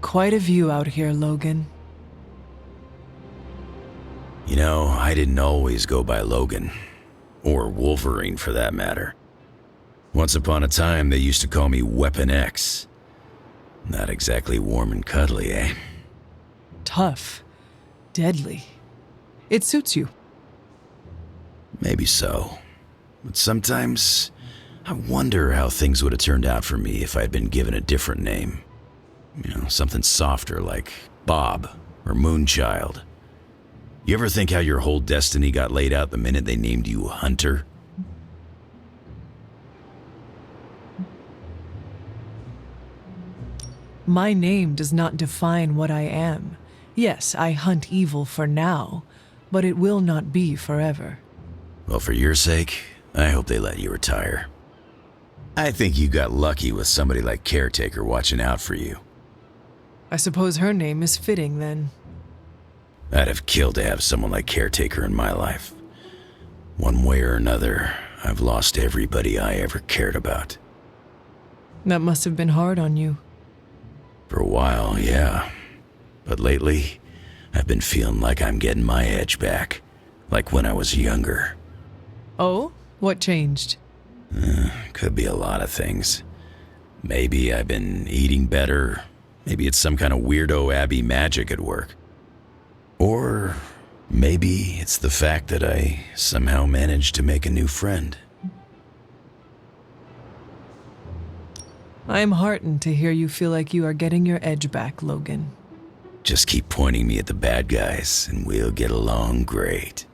quite a view out here, Logan. You know, I didn't always go by Logan. Or Wolverine, for that matter. Once upon a time, they used to call me Weapon X. Not exactly warm and cuddly, eh? Tough. Deadly. It suits you. Maybe so. But sometimes, I wonder how things would have turned out for me if I'd been given a different name. You know, something softer like Bob or Moonchild. You ever think how your whole destiny got laid out the minute they named you Hunter? My name does not define what I am. Yes, I hunt evil for now, but it will not be forever. Well, for your sake, I hope they let you retire. I think you got lucky with somebody like Caretaker watching out for you. I suppose her name is fitting, then. I'd have killed to have someone like Caretaker in my life. One way or another, I've lost everybody I ever cared about. That must have been hard on you. For a while, yeah. But lately, I've been feeling like I'm getting my edge back. Like when I was younger. Oh? What changed? Could be a lot of things. Maybe I've been eating better. Maybe it's some kind of weirdo Abbey magic at work. Or maybe it's the fact that I somehow managed to make a new friend. I am heartened to hear you feel like you are getting your edge back, Logan. Just keep pointing me at the bad guys, and we'll get along great.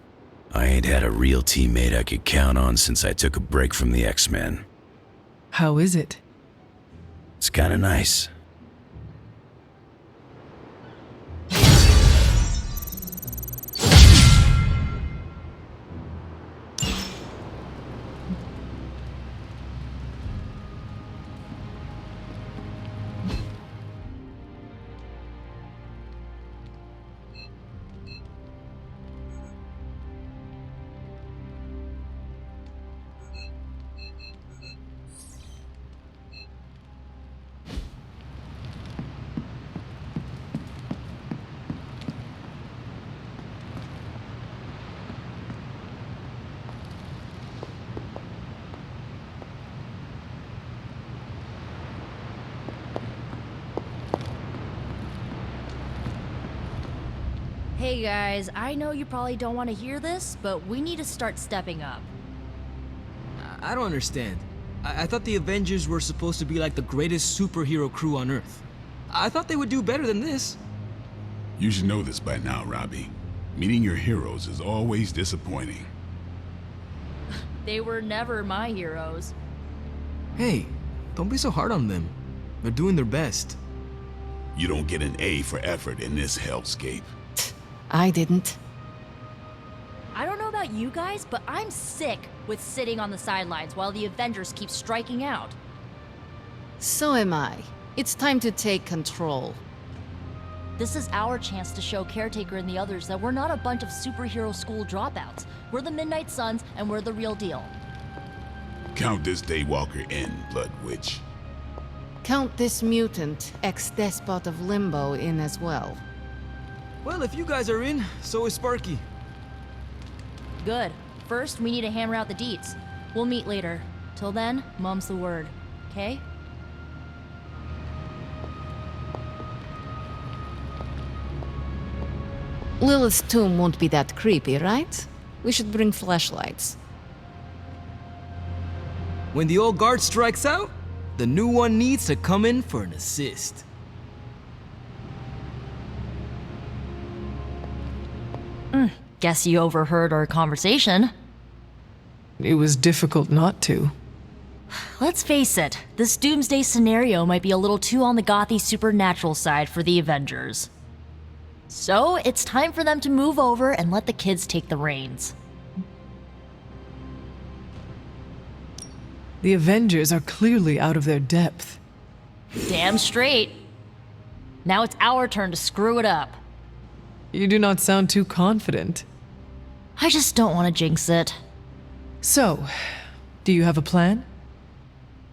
I ain't had a real teammate I could count on since I took a break from the X-Men. How is it? It's kinda nice. Hey guys, I know you probably don't want to hear this, but we need to start stepping up. I don't understand. I thought the Avengers were supposed to be like the greatest superhero crew on Earth. I thought they would do better than this. You should know this by now, Robbie. Meeting your heroes is always disappointing. They were never my heroes. Hey, don't be so hard on them. They're doing their best. You don't get an A for effort in this hellscape. I didn't. I don't know about you guys, but I'm sick with sitting on the sidelines while the Avengers keep striking out. So am I. It's time to take control. This is our chance to show Caretaker and the others that we're not a bunch of superhero school dropouts. We're the Midnight Suns, and we're the real deal. Count this Daywalker in, Blood Witch. Count this mutant, ex-despot of Limbo in as well. Well, if you guys are in, so is Sparky. Good. First, we need to hammer out the deets. We'll meet later. Till then, mum's the word. Okay? Lilith's tomb won't be that creepy, right? We should bring flashlights. When the old guard strikes out, the new one needs to come in for an assist. Guess you overheard our conversation. It was difficult not to. Let's face it, this doomsday scenario might be a little too on the gothy supernatural side for the Avengers. So, it's time for them to move over and let the kids take the reins. The Avengers are clearly out of their depth. Damn straight. Now it's our turn to screw it up. You do not sound too confident. I just don't want to jinx it. So, do you have a plan?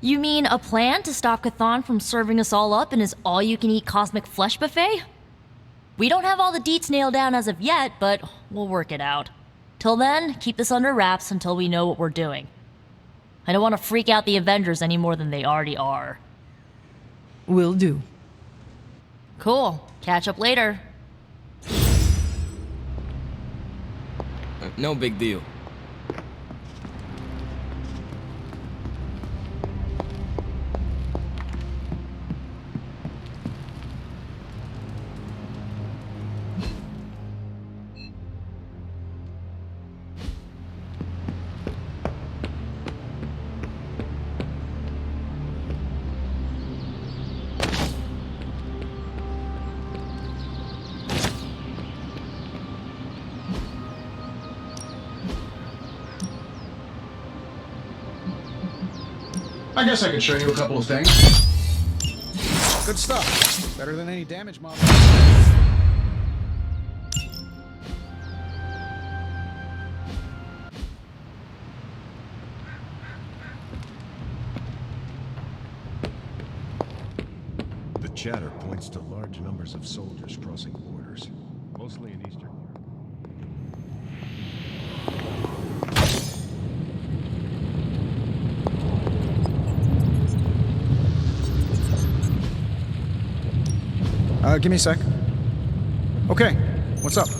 You mean a plan to stop Chthon from serving us all up in his all-you-can-eat cosmic flesh buffet? We don't have all the deets nailed down as of yet, but we'll work it out. Till then, keep this under wraps until we know what we're doing. I don't want to freak out the Avengers any more than they already are. Will do. Cool. Catch up later. No big deal. I guess I could show you a couple of things. Good stuff. Better than any damage model. The chatter points to large numbers of soldiers crossing borders, mostly in Eastern Europe. Give me a sec. Okay, what's up? And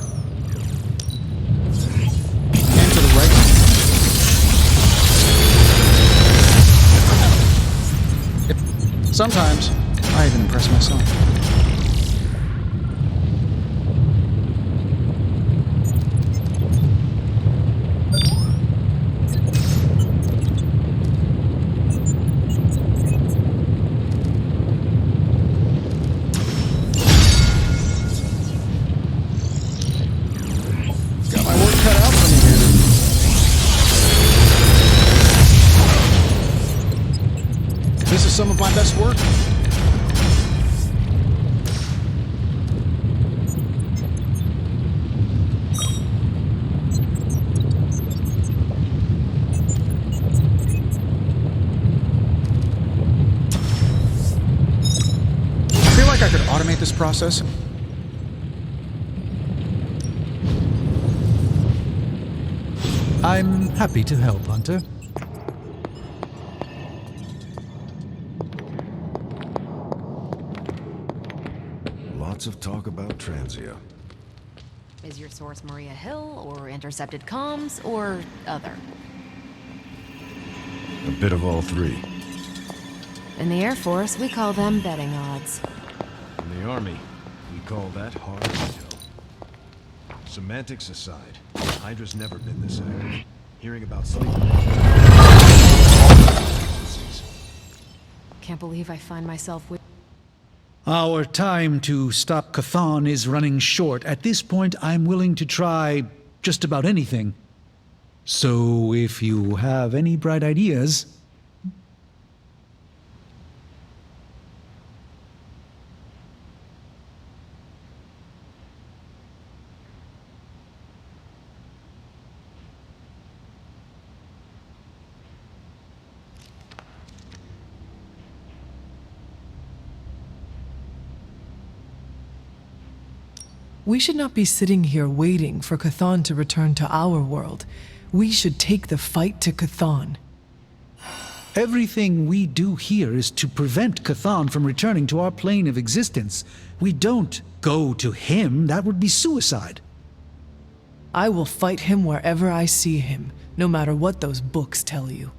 to the right. Yep. Sometimes, I even impress myself. This is some of my best work. I feel like I could automate this process. I'm happy to help, Hunter. Lots of talk about Transia. Is your source Maria Hill, or intercepted comms, or other? A bit of all three. In the Air Force, we call them betting odds. In the Army, we call that hard intel. Semantics aside, Hydra's never been this active. Hearing about sleep. Can't believe I find myself with. Our time to stop Chthon is running short. At this point, I'm willing to try just about anything. So if you have any bright ideas... We should not be sitting here waiting for Chthon to return to our world. We should take the fight to Chthon. Everything we do here is to prevent Chthon from returning to our plane of existence. We don't go to him. That would be suicide. I will fight him wherever I see him, no matter what those books tell you.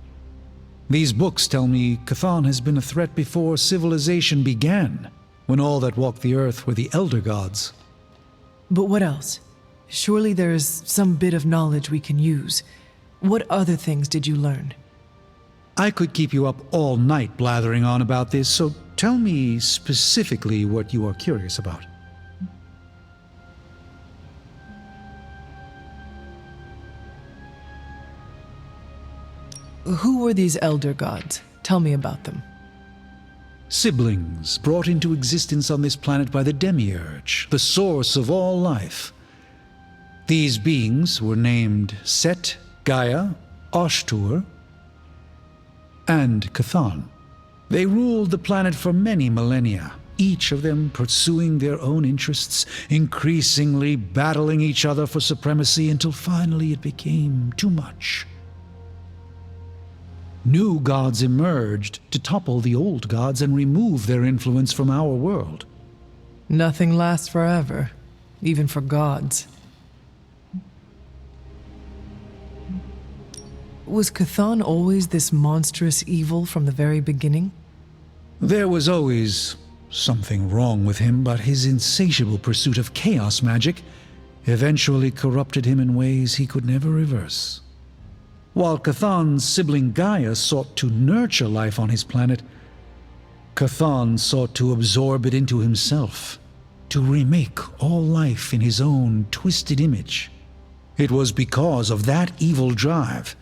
These books tell me Chthon has been a threat before civilization began, when all that walked the earth were the Elder Gods. But what else? Surely there is some bit of knowledge we can use. What other things did you learn? I could keep you up all night blathering on about this, so tell me specifically what you are curious about. Who were these Elder Gods? Tell me about them. Siblings brought into existence on this planet by the Demiurge, the source of all life. These beings were named Set, Gaia, Ashtur, and Chthon. They ruled the planet for many millennia, each of them pursuing their own interests, increasingly battling each other for supremacy until finally it became too much. New gods emerged to topple the old gods and remove their influence from our world. Nothing lasts forever, even for gods. Was Chthon always this monstrous evil from the very beginning? There was always something wrong with him, but his insatiable pursuit of chaos magic eventually corrupted him in ways he could never reverse. While Chthon's sibling Gaia sought to nurture life on his planet, Chthon sought to absorb it into himself, to remake all life in his own twisted image. It was because of that evil drive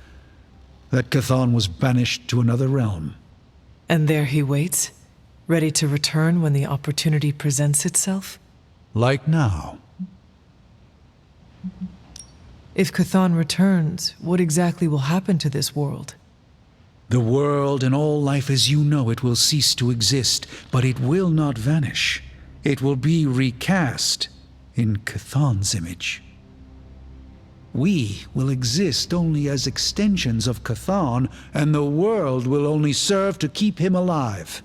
that Chthon was banished to another realm. And there he waits, ready to return when the opportunity presents itself? Like now. If Chthon returns, what exactly will happen to this world? The world and all life as you know it will cease to exist, but it will not vanish. It will be recast in Chthon's image. We will exist only as extensions of Chthon, and the world will only serve to keep him alive.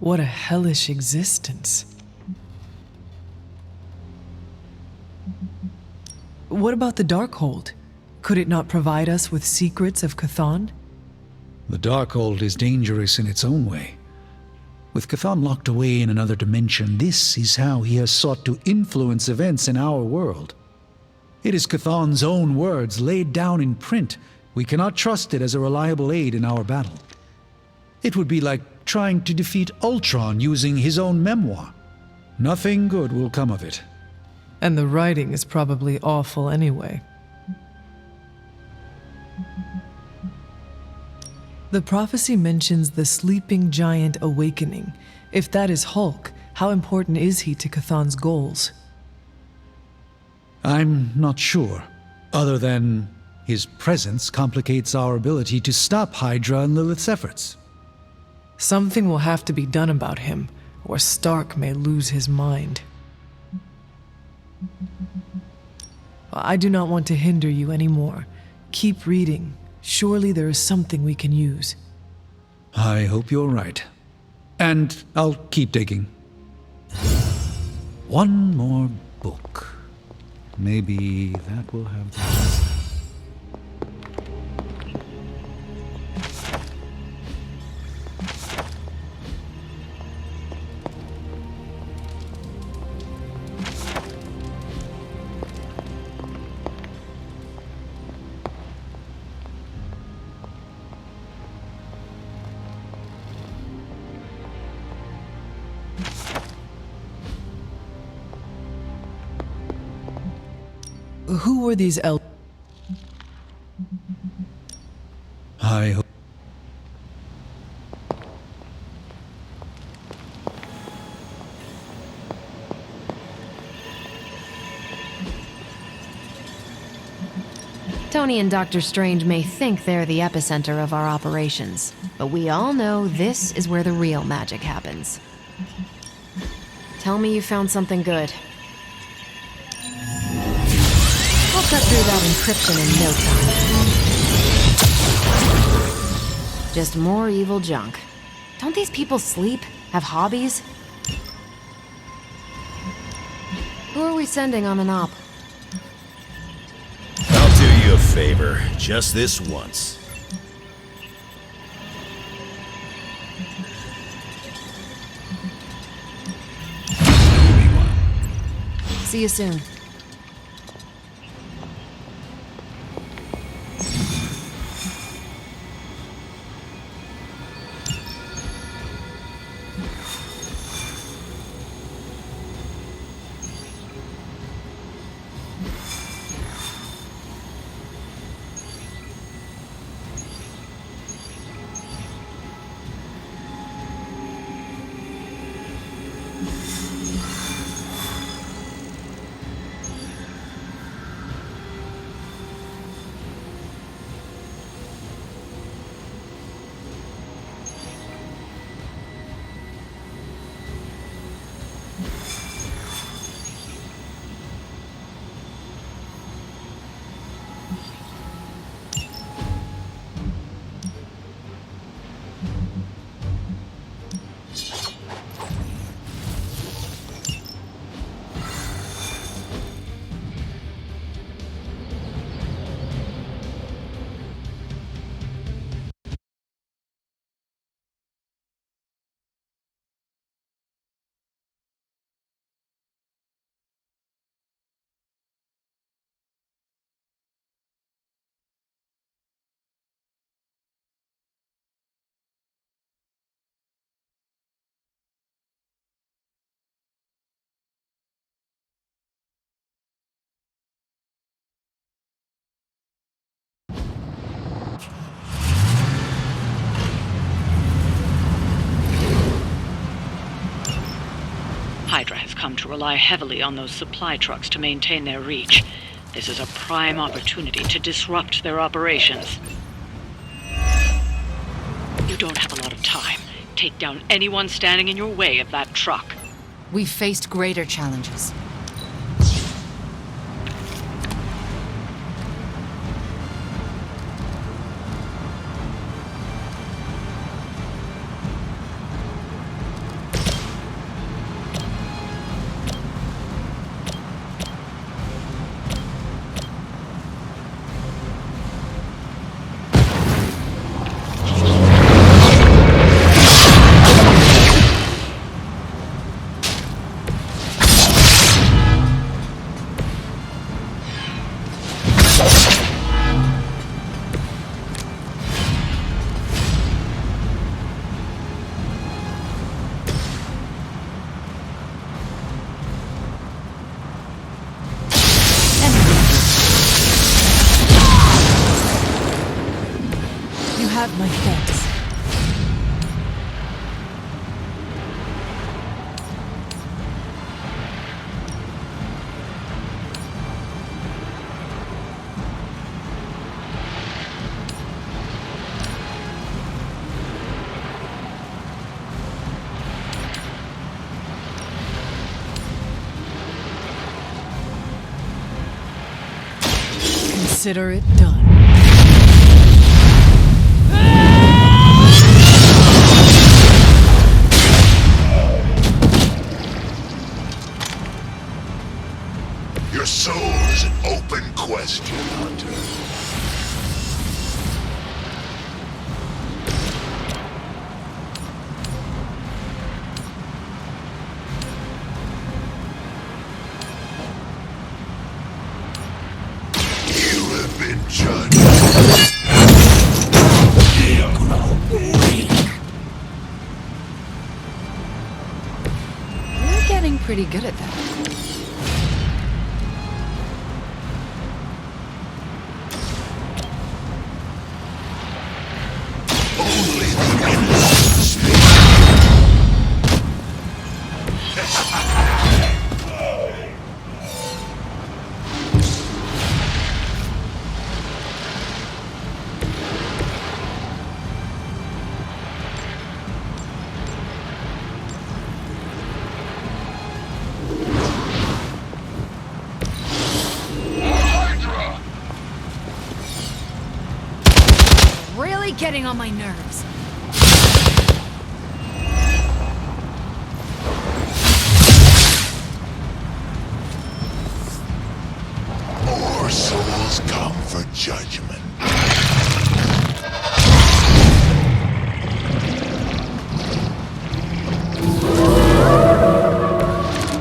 What a hellish existence. What about the Darkhold? Could it not provide us with secrets of Chthon? The Darkhold is dangerous in its own way. With Chthon locked away in another dimension, this is how he has sought to influence events in our world. It is Chthon's own words laid down in print. We cannot trust it as a reliable aid in our battle. It would be like trying to defeat Ultron using his own memoir. Nothing good will come of it. And the writing is probably awful anyway. The prophecy mentions the sleeping giant awakening. If that is Hulk, how important is he to Chthon's goals? I'm not sure, other than his presence complicates our ability to stop Hydra and Lilith's efforts. Something will have to be done about him, or Stark may lose his mind. I do not want to hinder you anymore. Keep reading. Surely there is something we can use. I hope you're right. And I'll keep digging. One more book. Maybe that will have the answer. Who were these I hope. Tony and Dr. Strange may think they're the epicenter of our operations, but we all know this is where the real magic happens. Tell me you found something good. We'll cut through that encryption in no time. Just more evil junk. Don't these people sleep? Have hobbies? Who are we sending on an op? I'll do you a favor, just this once. See you soon. to rely heavily on those supply trucks to maintain their reach. This is a prime opportunity to disrupt their operations. You don't have a lot of time. Take down anyone standing in your way of that truck. We've faced greater challenges. Have my thanks. Consider it done. Your soul is an open question, Hunter. You have been judged. You're getting pretty good at that. Really getting on my nerves. More souls come for judgment.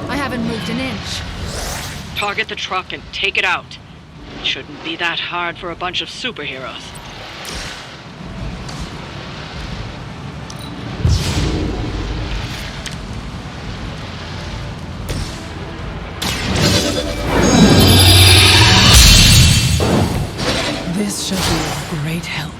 I haven't moved an inch. Target the truck and take it out. It shouldn't be that hard for a bunch of superheroes. This shall be of great help.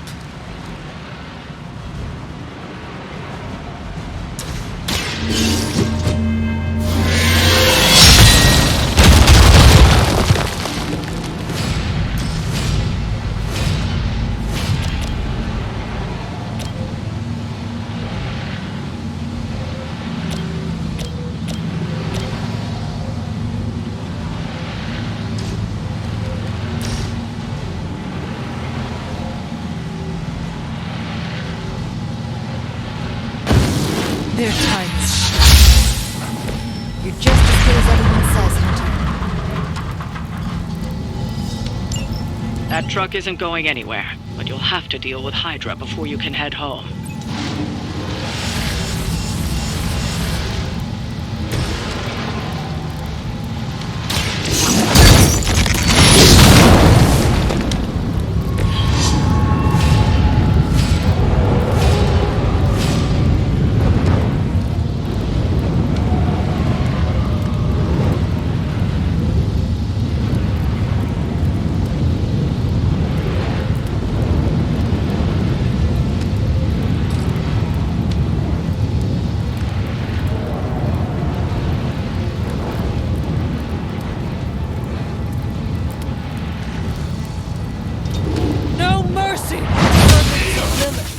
Their time is short. You're just as good as everyone says, Hunter. That truck isn't going anywhere, but you'll have to deal with Hydra before you can head home. mercy! Servants of Lilith!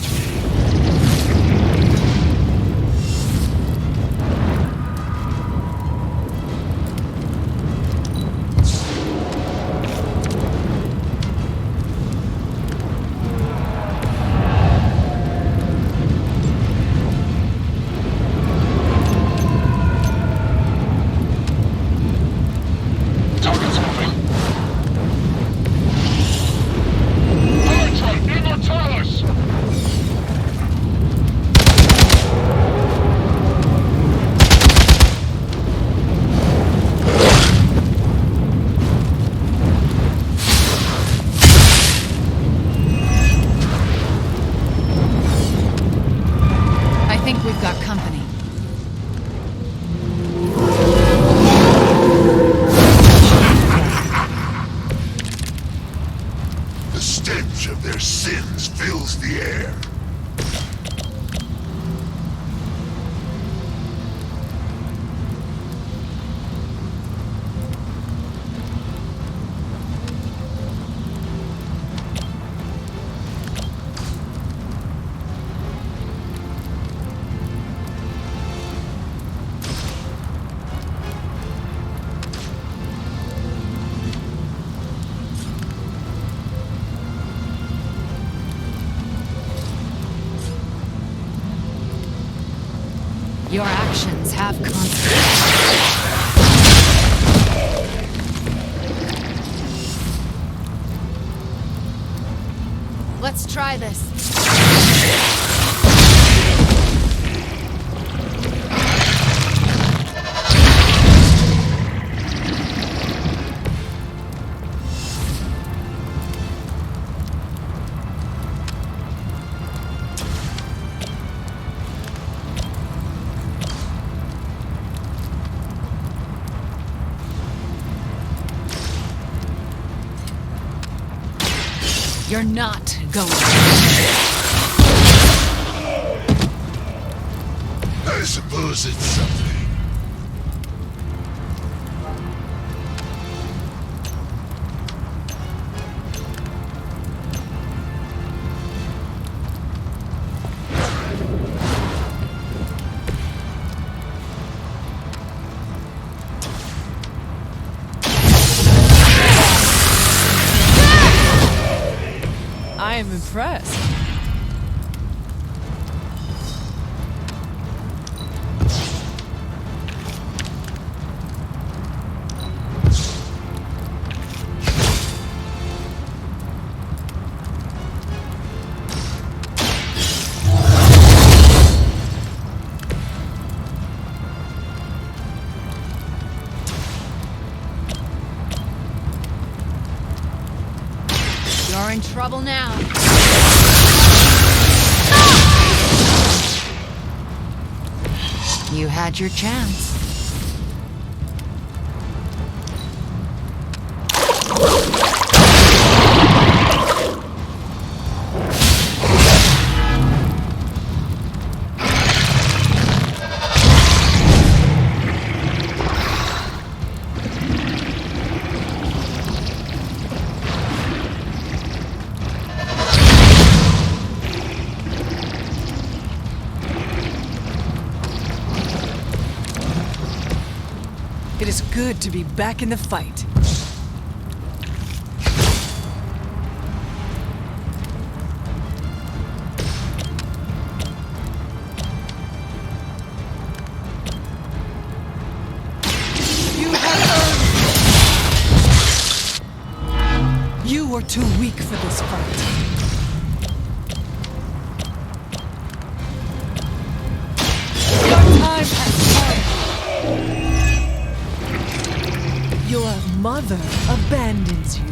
Your actions have consequences. Let's try this. You're not going. I suppose it's something. I am impressed. You're in trouble now. You had your chance. It is good to be back in the fight. You have earned. You are too weak for this fight. Your time has come. Your mother abandons you.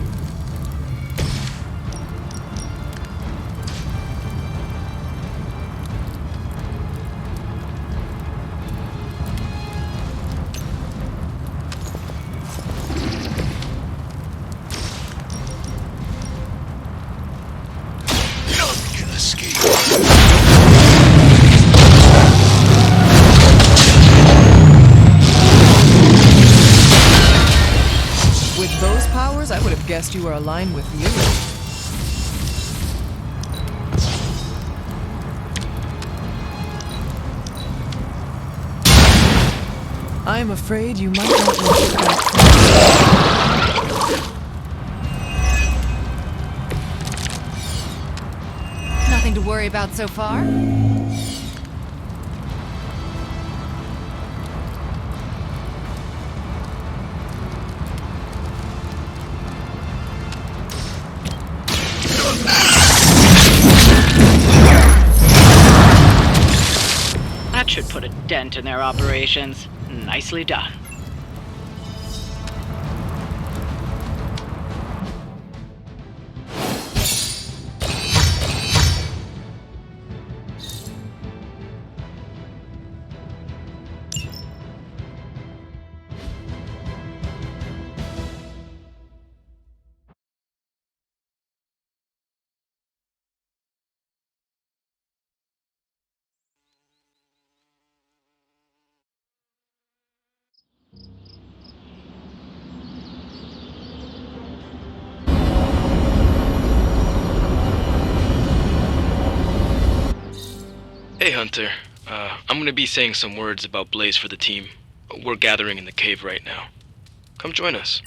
None can escape. With those powers, I would have guessed you were aligned with you. I'm afraid you might not want to back. Nothing to worry about so far? That should put a dent in their operations. Nicely done. Hey Hunter, I'm gonna be saying some words about Blaze for the team. We're gathering in the cave right now. Come join us.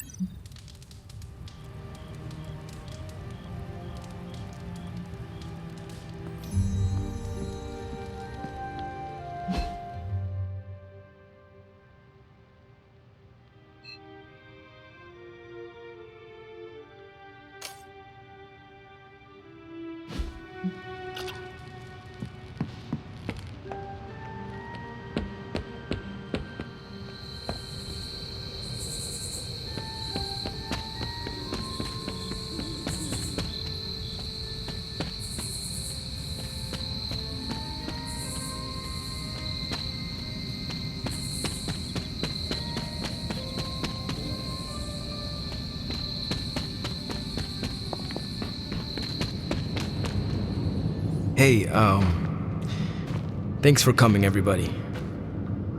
Hey, thanks for coming, everybody.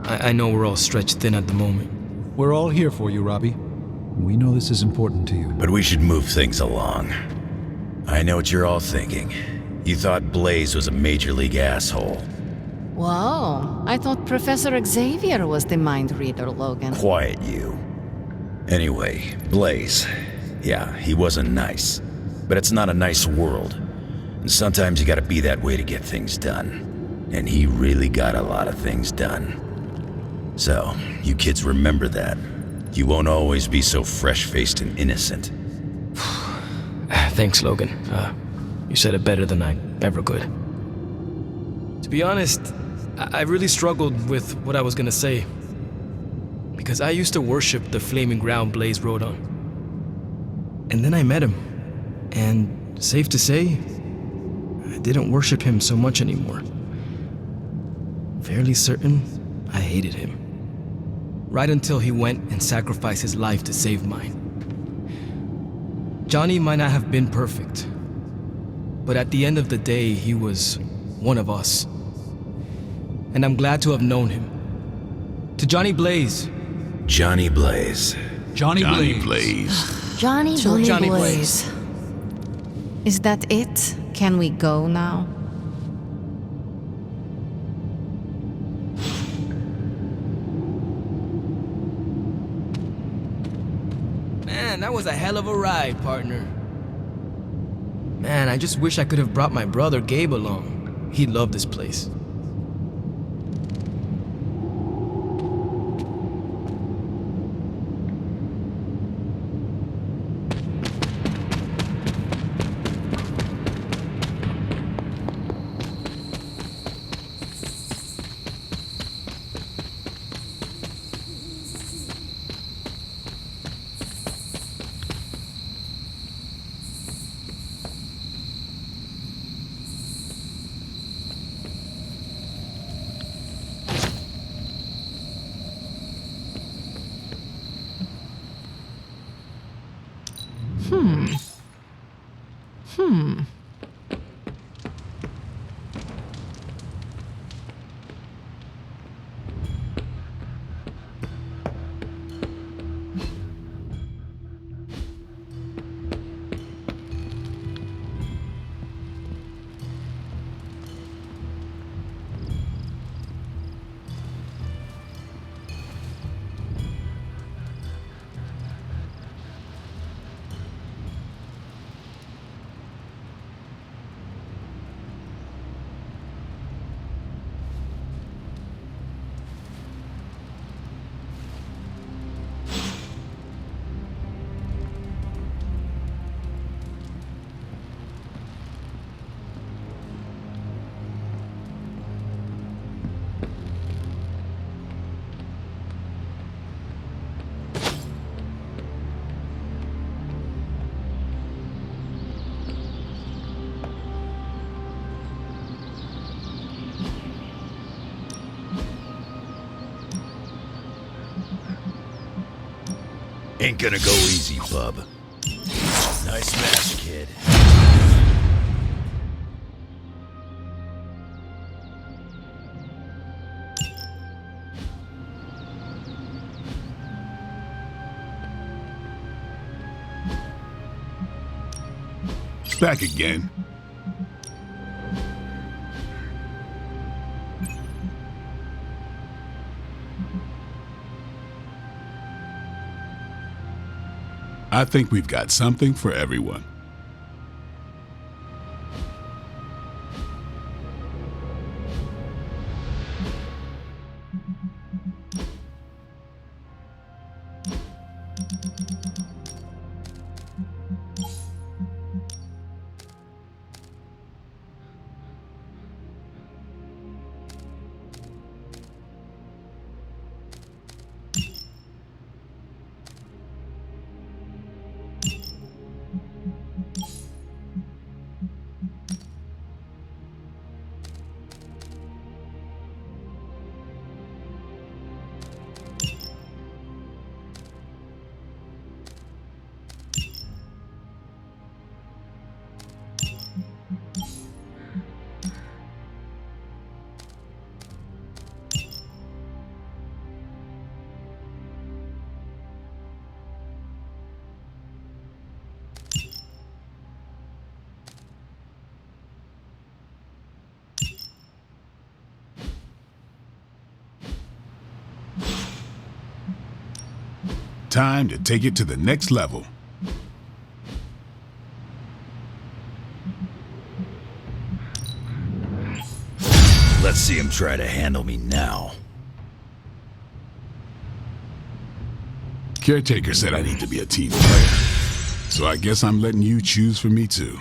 I know we're all stretched thin at the moment. We're all here for you, Robbie. We know this is important to you. But we should move things along. I know what you're all thinking. You thought Blaze was a major league asshole. Whoa, I thought Professor Xavier was the mind reader, Logan. Quiet, you. Anyway, Blaze. Yeah, he wasn't nice. But it's not a nice world. And sometimes you gotta be that way to get things done. And he really got a lot of things done. So, you kids remember that. You won't always be so fresh-faced and innocent. Thanks, Logan. You said it better than I ever could. To be honest, I really struggled with what I was gonna say. Because I used to worship the flaming ground Blaze rode on. And then I met him. And safe to say, I didn't worship him so much anymore. Fairly certain I hated him. Right until he went and sacrificed his life to save mine. Johnny might not have been perfect, but at the end of the day, he was one of us. And I'm glad to have known him. To Johnny Blaze. Johnny Blaze. Johnny Blaze. Johnny Blaze. Johnny Blaze. Is that it? Can we go now? Man, that was a hell of a ride, partner. Man, I just wish I could have brought my brother Gabe along. He'd love this place. Ain't gonna go easy, bub. Nice match, kid. Back again. I think we've got something for everyone. Time to take it to the next level. Let's see him try to handle me now. Caretaker said I need to be a team player, so I guess I'm letting you choose for me too.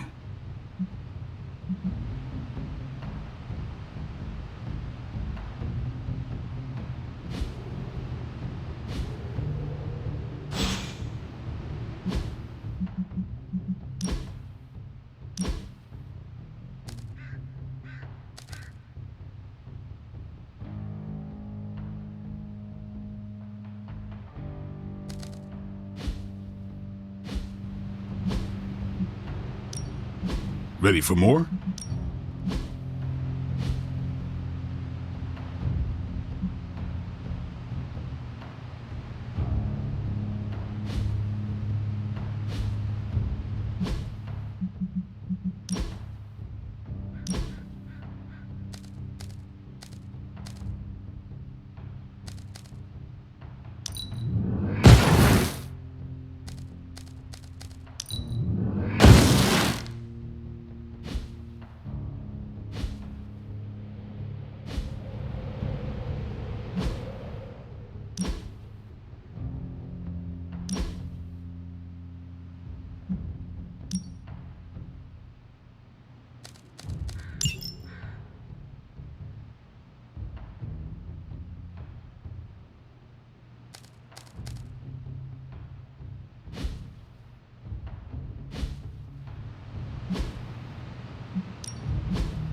Ready for more?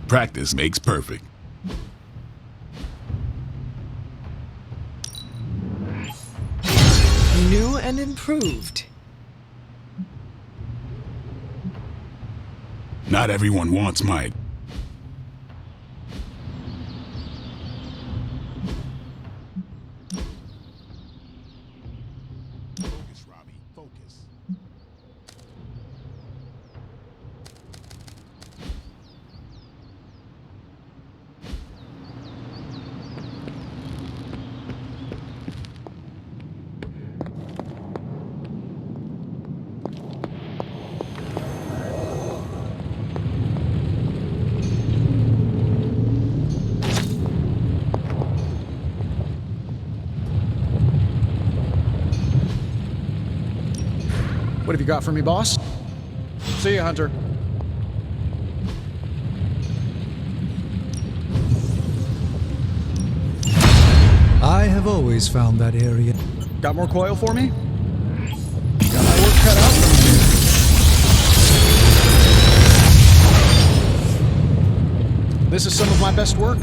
Practice makes perfect. New and improved. Not everyone wants my... Focus, Robbie, focus. What have you got for me, boss? See ya, Hunter. I have always found that area. Got more coil for me? Got my work cut out for me. This is some of my best work.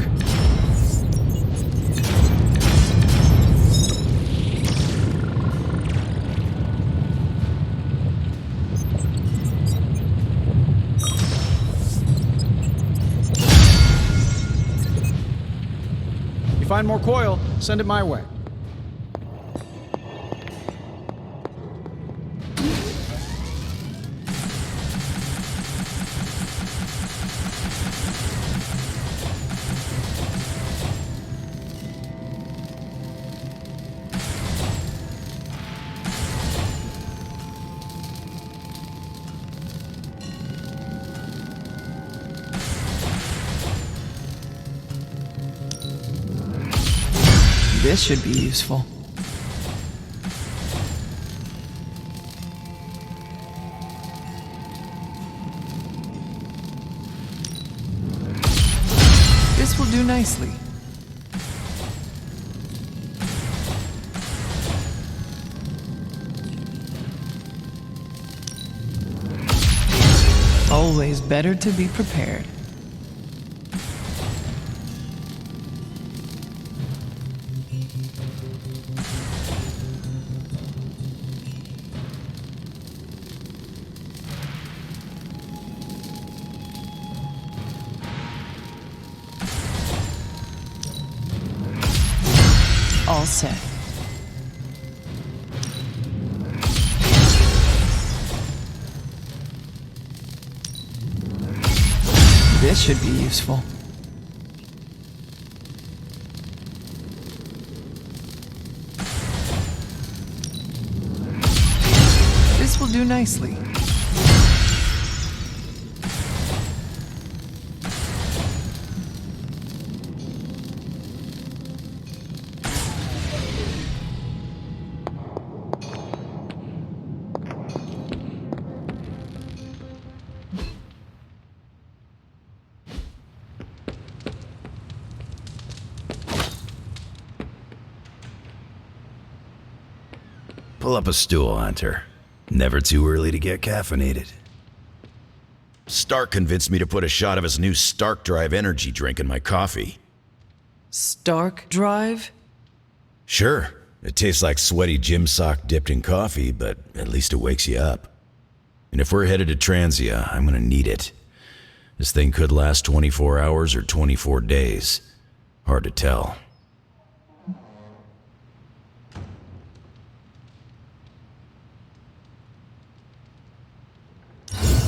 find more coil, send it my way. This should be useful. This will do nicely. Always better to be prepared. All set. This should be useful. This will do nicely. Pull up a stool, Hunter. Never too early to get caffeinated. Stark convinced me to put a shot of his new Stark Drive energy drink in my coffee. Stark Drive? Sure, it tastes like sweaty gym sock dipped in coffee, but at least it wakes you up. And if we're headed to Transia, I'm gonna need it. This thing could last 24 hours or 24 days. Hard to tell.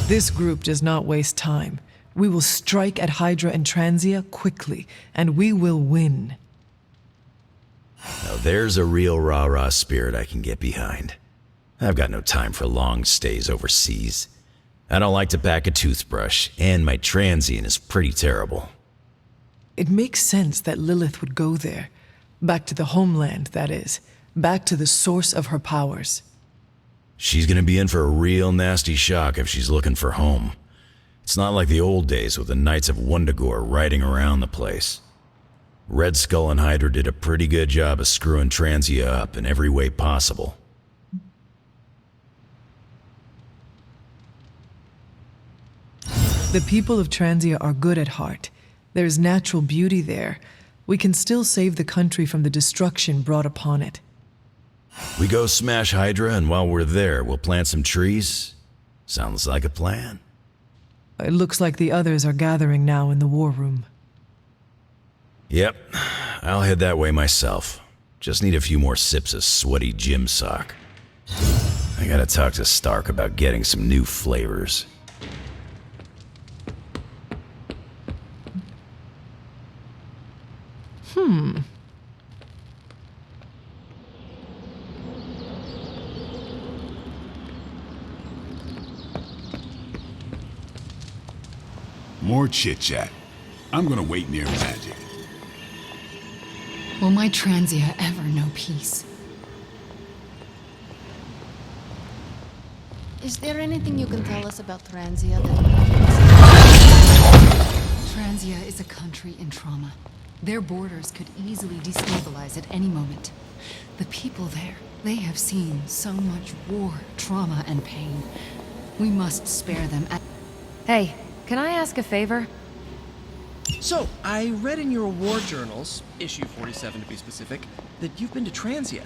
This group does not waste time. We will strike at Hydra and Transia quickly, and we will win. Now there's a real rah-rah spirit I can get behind. I've got no time for long stays overseas. I don't like to pack a toothbrush, and my transient is pretty terrible. It makes sense that Lilith would go there. Back to the homeland, that is. Back to the source of her powers. She's gonna be in for a real nasty shock if she's looking for home. It's not like the old days with the Knights of Wundagore riding around the place. Red Skull and Hydra did a pretty good job of screwing Transia up in every way possible. The people of Transia are good at heart. There's natural beauty there. We can still save the country from the destruction brought upon it. We go smash Hydra, and while we're there, we'll plant some trees? Sounds like a plan. It looks like the others are gathering now in the war room. Yep, I'll head that way myself. Just need a few more sips of sweaty gym sock. I gotta talk to Stark about getting some new flavors. More chit-chat. I'm gonna wait near Magic. Will my Transia ever know peace? Is there anything you can tell us about Transia? Transia is a country in trauma. Their borders could easily destabilize at any moment. The people there, they have seen so much war, trauma, and pain. We must spare them. Hey, can I ask a favor? So, I read in your war journals, issue 47 to be specific, that you've been to Transia.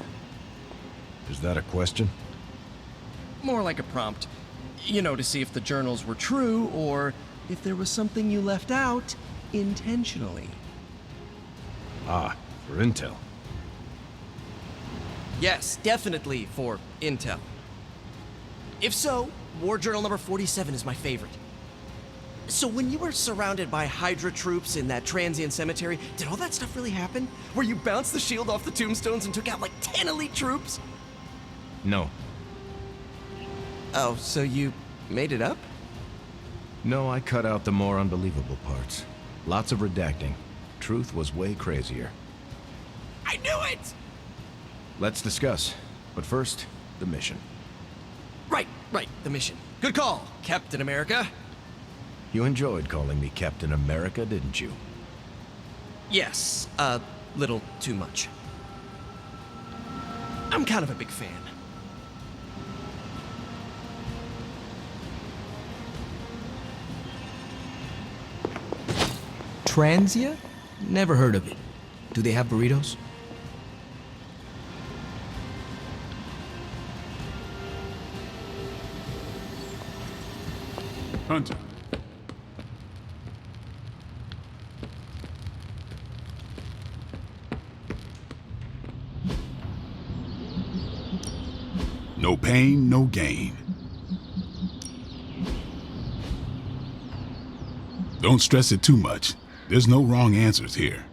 Is that a question? More like a prompt. You know, to see if the journals were true, or if there was something you left out intentionally. Ah, For intel. Yes, definitely for intel. If so, War Journal number 47 is my favorite. So when you were surrounded by Hydra troops in that transient cemetery, did all that stuff really happen? Where you bounced the shield off the tombstones and took out like 10 elite troops? No. Oh, so you made it up? No, I cut out the more unbelievable parts. Lots of redacting. Truth was way crazier. I knew it! Let's discuss. But first, the mission. Right, the mission. Good call, Captain America. You enjoyed calling me Captain America, didn't you? Yes, a little too much. I'm kind of a big fan. Transia? Never heard of it. Do they have burritos? Hunter. No pain, no gain. Don't stress it too much. There's no wrong answers here.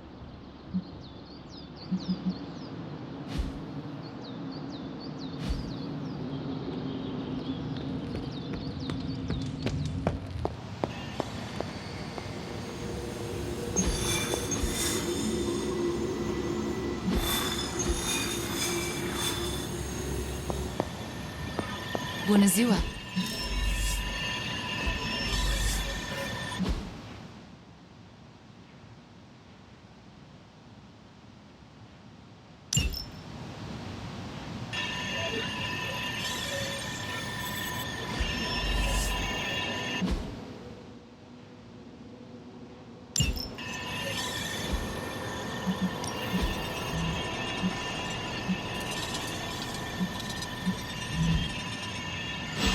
Bună ziua!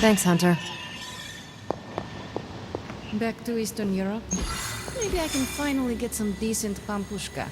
Thanks, Hunter. Back to Eastern Europe? Maybe I can finally get some decent pampushka.